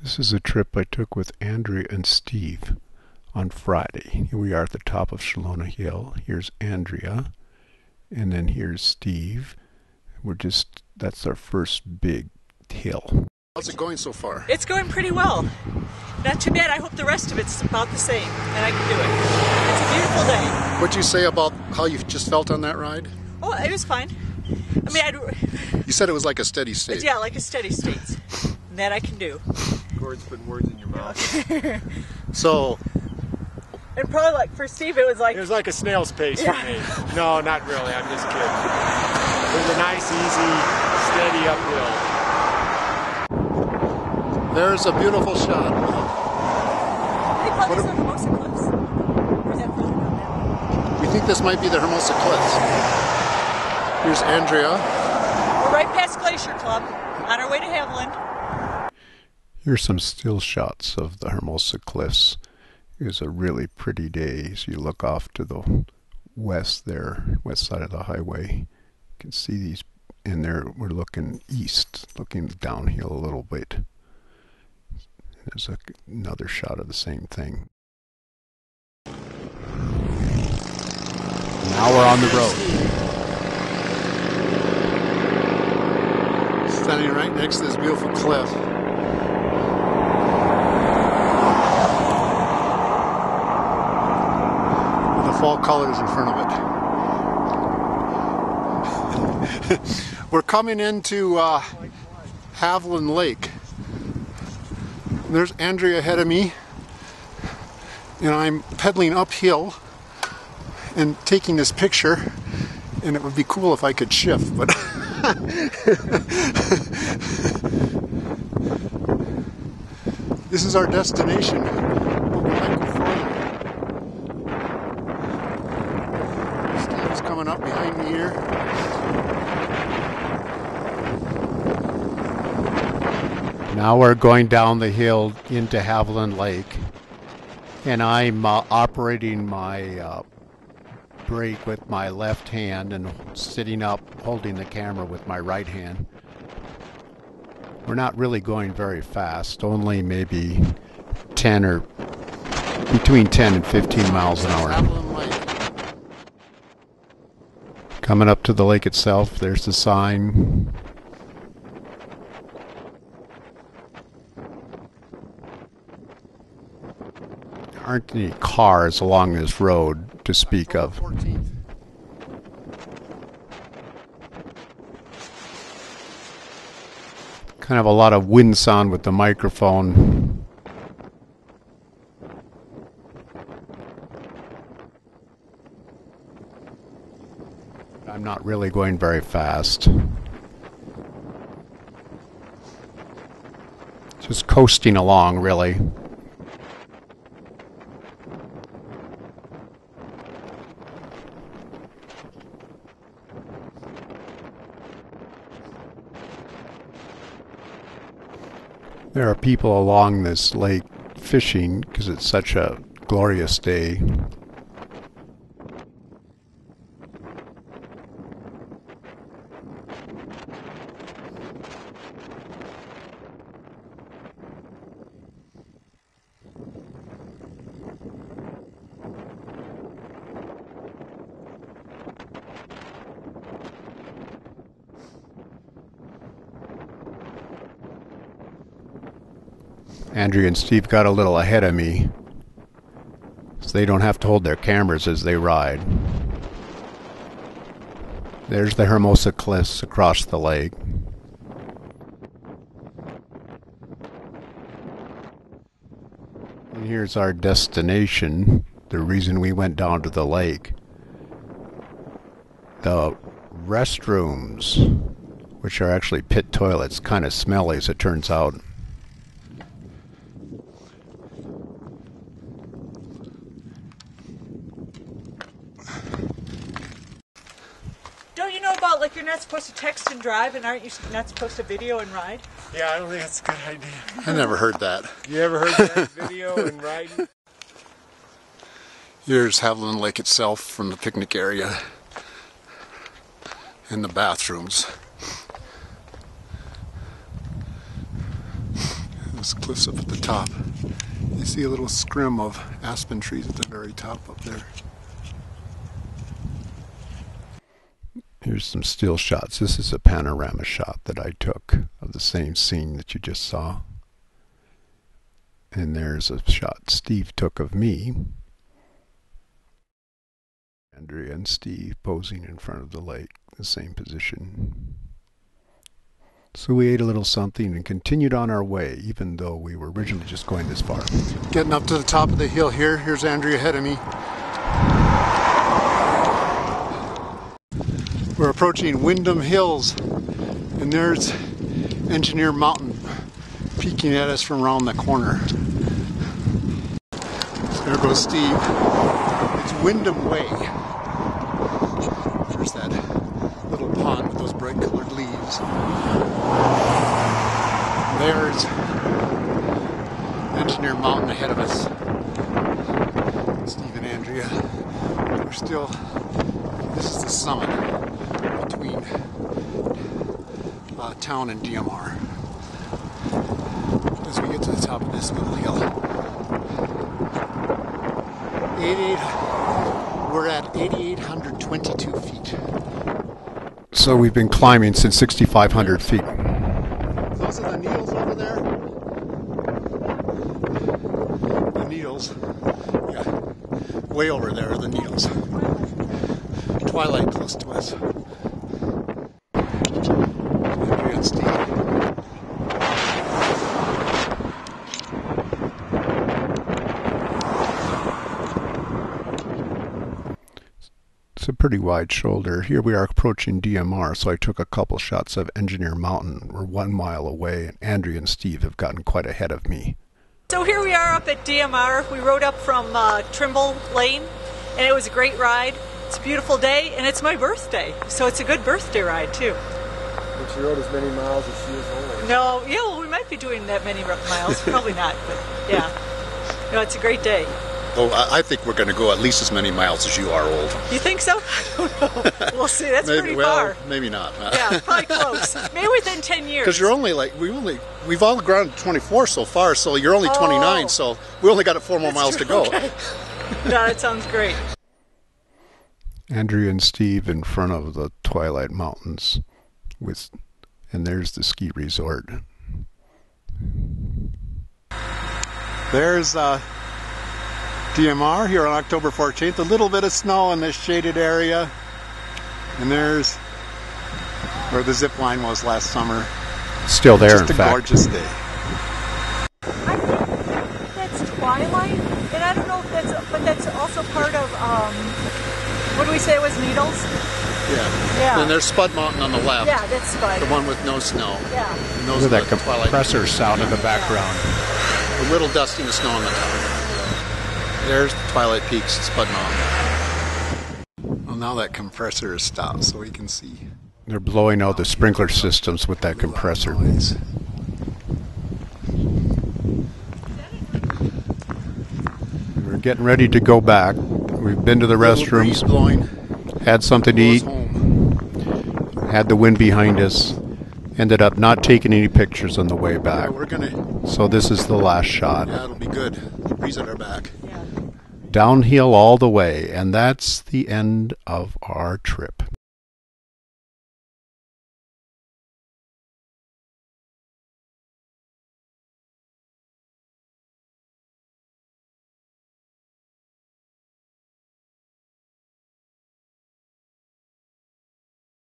This is a trip I took with Andrea and Steve on Friday. Here we are at the top of Shalona Hill. Here's Andrea, and then here's Steve. That's our first big hill. How's it going so far? It's going pretty well. Not too bad. I hope the rest of it's about the same, and I can do it. It's a beautiful day. What'd you say about how you just felt on that ride? Oh, it was fine. I mean, You said it was like a steady state. yeah, like a steady state. And that I can do. Gord's putting words in your mouth. So, And probably like for Steve, it was like a snail's pace for me. No, not really. I'm just kidding. It was a nice, easy, steady uphill. there's a beautiful shot. They call these the Hermosa Cliffs. Or is that further down there? We think this might be the Hermosa Cliffs. Here's Andrea. We're right past Glacier Club, on our way to Haviland. Here's some still shots of the Hermosa Cliffs. It was a really pretty day as you look off to the west there, west side of the highway. You can see these in there. We're looking east, looking downhill a little bit. There's another shot of the same thing. Now we're on the road. Standing right next to this beautiful cliff. With the fall colors in front of it. We're coming into Haviland Lake. There's Andrea ahead of me, and I'm pedaling uphill and taking this picture, and it would be cool if I could shift, but this is our destination, but we might go further. Steve's coming up behind me here. Now we're going down the hill into Haviland Lake, and I'm operating my brake with my left hand and sitting up holding the camera with my right hand. We're not really going very fast, only maybe between 10 and 15 miles an hour. Coming up to the lake itself, there's the sign. Aren't any cars along this road to speak of. Kind of a lot of wind sound with the microphone. I'm not really going very fast. Just coasting along, really. There are people along this lake fishing because it's such a glorious day. Andrea and Steve got a little ahead of me, so they don't have to hold their cameras as they ride. There's the Hermosa Cliffs across the lake. And here's our destination, the reason we went down to the lake. The restrooms, which are actually pit toilets, kind of smelly as it turns out. Don't you know about like you're not supposed to text and drive, and aren't you not supposed to video and ride? Yeah, I don't think that's a good idea. I never heard that. You ever heard that video and riding? Here's Haviland Lake itself from the picnic area and the bathrooms. Those cliffs up at the top. You see a little scrim of aspen trees at the very top up there. Here's some still shots. This is a panorama shot that I took of the same scene that you just saw. And there's a shot Steve took of me. Andrea and Steve posing in front of the lake, the same position. So we ate a little something and continued on our way, even though we were originally just going this far. Getting up to the top of the hill here. Here's Andrea ahead of me. We're approaching Windham Hills, and there's Engineer Mountain peeking at us from around the corner. So there goes Steve. It's Windham Way. There's that little pond with those bright colored leaves. There's Engineer Mountain ahead of us. Steve and Andrea. We're still, this is the summit between town and DMR. As we get to the top of this little hill. We're at 8,822 feet. So we've been climbing since 6,500 feet. Those are the needles over there. The needles. Yeah. Way over there are the needles. Twilight close to us. Andrea and Steve. It's a pretty wide shoulder. Here we are approaching DMR, so I took a couple shots of Engineer Mountain. We're 1 mile away, and Andrea and Steve have gotten quite ahead of me. So here we are up at DMR. We rode up from Trimble Lane, and it was a great ride. It's a beautiful day, and it's my birthday, so it's a good birthday ride too. But she rode as many miles as she is old. No, yeah, well, we might be doing that many miles. Probably not, but yeah. No, it's a great day. Oh, I think we're going to go at least as many miles as you are old. You think so? I don't know. We'll see. That's maybe, pretty well, far. Maybe not. Yeah, probably close. Maybe within 10 years. Because you're only like, we've all grown 24 so far, so you're only 29, so we only got 4 more miles to go. Okay. No, that sounds great. Andrea and Steve in front of the Twilight Mountains, and there's the ski resort. There's DMR here on October 14th. A little bit of snow in this shaded area, and there's where the zip line was last summer. Still there, Just in fact. Just a gorgeous day. I think that's Twilight, and I don't know if that's, but that's also part of, what do we say it was, Needles? Yeah. And there's Spud Mountain on the left. Yeah, that's Spud. The one with no snow. Yeah. And those Look are at the that Twilight compressor sound in the background. A little dusting of snow on the top. There's the Twilight Peaks, Spud Mountain. Well, now that compressor is stopped, so we can see. They're blowing out the sprinkler systems with that compressor. We're getting ready to go back. We've been to the restrooms, had something to eat, had the wind behind us, ended up not taking any pictures on the way back. So this is the last shot. Yeah, it'll be good. The breeze at our back. Yeah. Downhill all the way, and that's the end of our trip.